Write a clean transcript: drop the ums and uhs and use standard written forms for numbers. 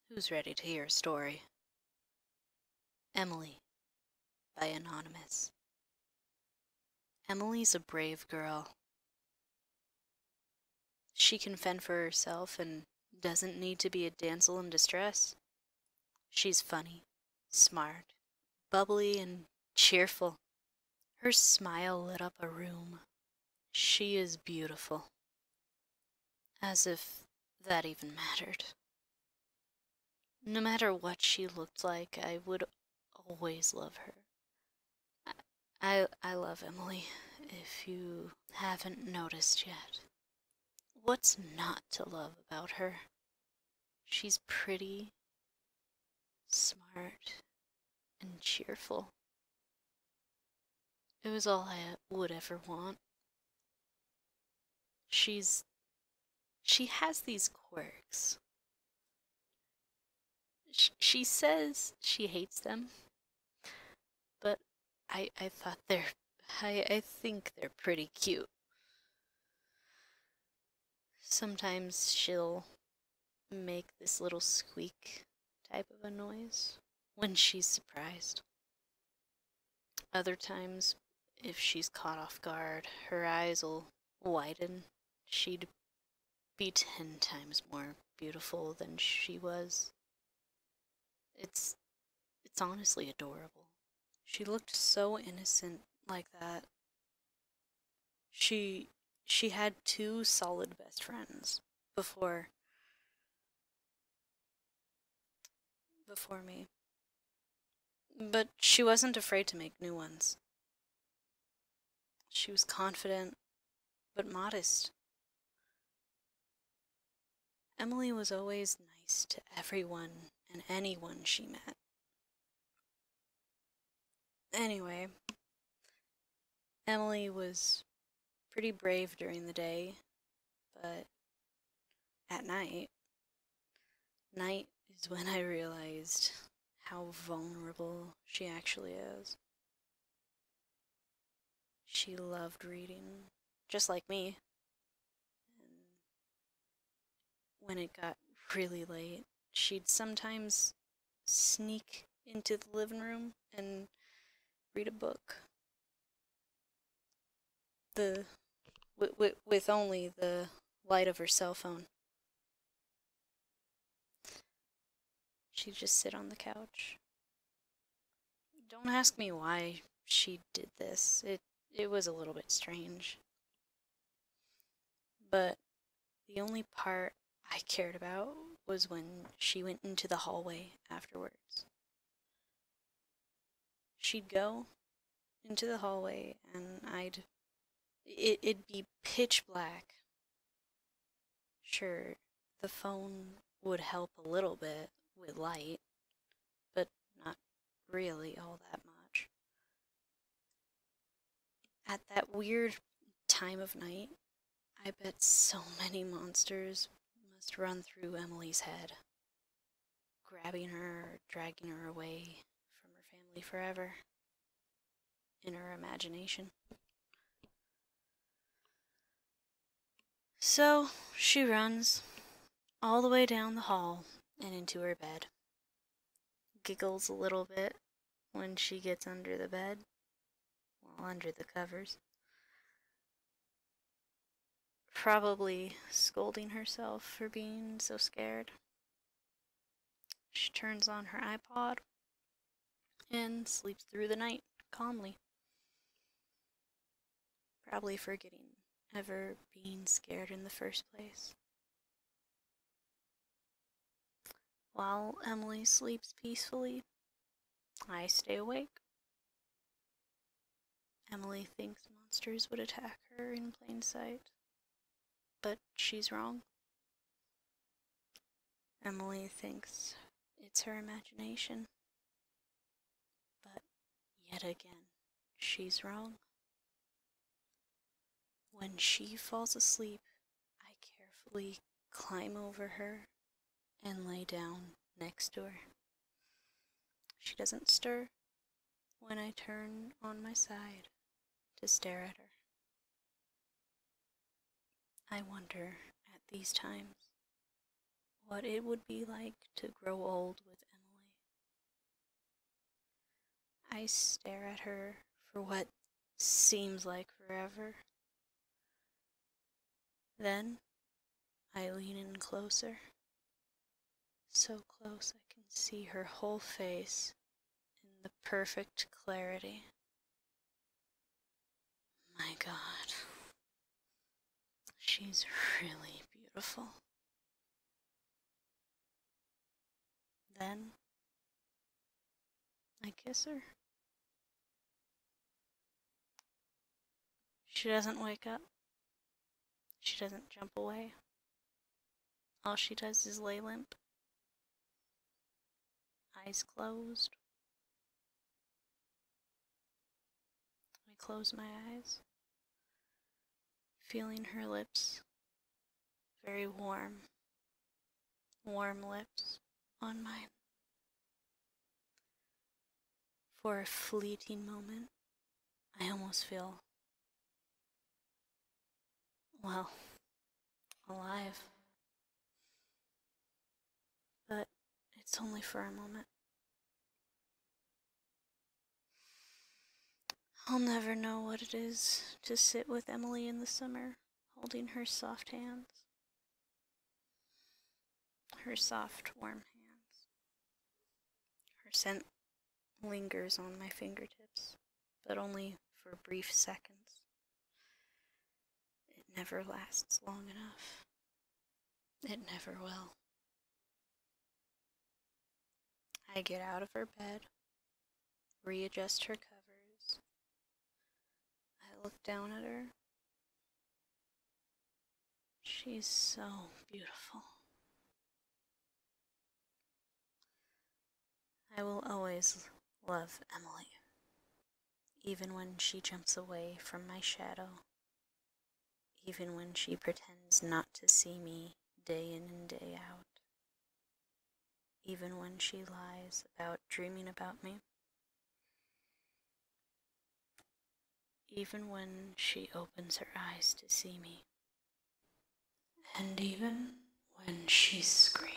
Who's ready to hear a story? Emily, by Anonymous. Emily's a brave girl. She can fend for herself and doesn't need to be a damsel in distress. She's funny, smart, bubbly, and cheerful. Her smile lit up a room. She is beautiful. As if that even mattered. No matter what she looked like, I would always love her. I love Emily, if you haven't noticed yet. What's not to love about her? She's pretty, smart, and cheerful. It was all I would ever want. She has these quirks. She says she hates them, but I thought I think they're pretty cute. Sometimes she'll make this little squeak type of a noise when she's surprised. Other times, if she's caught off guard, her eyes will widen. She'd be 10 times more beautiful than she was. It's honestly adorable. She looked so innocent like that. She had two solid best friends before me. But she wasn't afraid to make new ones. She was confident, but modest. Emily was always nice to everyone and anyone she met. Anyway, Emily was pretty brave during the day, but at night is when I realized how vulnerable she actually is. She loved reading, just like me. And when it got really late, she'd sometimes sneak into the living room and read a book. With only the light of her cell phone. She'd just sit on the couch. Don't ask me why she did this. It was a little bit strange. But the only part I cared about was when she went into the hallway afterwards. She'd go into the hallway and it'd be pitch black. Sure, the phone would help a little bit with light, but not really all that much. At that weird time of night, I bet so many monsters must run through Emily's head, grabbing her or dragging her away from her family forever in her imagination. So she runs all the way down the hall and into her bed, giggles a little bit when she gets under the bed, well, under the covers, probably scolding herself for being so scared. She turns on her iPod and sleeps through the night calmly, probably forgetting ever being scared in the first place. While Emily sleeps peacefully, I stay awake. Emily thinks monsters would attack her in plain sight, but she's wrong. Emily thinks it's her imagination, but yet again, she's wrong. When she falls asleep, I carefully climb over her and lay down next to her. She doesn't stir when I turn on my side to stare at her. I wonder at these times what it would be like to grow old with Emily. I stare at her for what seems like forever. Then I lean in closer, so close I can see her whole face in the perfect clarity. My God, she's really beautiful. Then I kiss her. She doesn't wake up. She doesn't jump away. All she does is lay limp, eyes closed. I close my eyes, feeling her lips, very warm, warm lips on mine. For a fleeting moment, I almost feel, well, alive. But it's only for a moment. I'll never know what it is to sit with Emily in the summer, holding her soft hands. Her soft, warm hands. Her scent lingers on my fingertips, but only for brief seconds. It never lasts long enough. It never will. I get out of her bed, readjust her covers. I look down at her. She's so beautiful. I will always love Emily, even when she jumps away from my shadow, even when she pretends not to see me day in and day out, even when she lies about dreaming about me, even when she opens her eyes to see me, and even when she screams.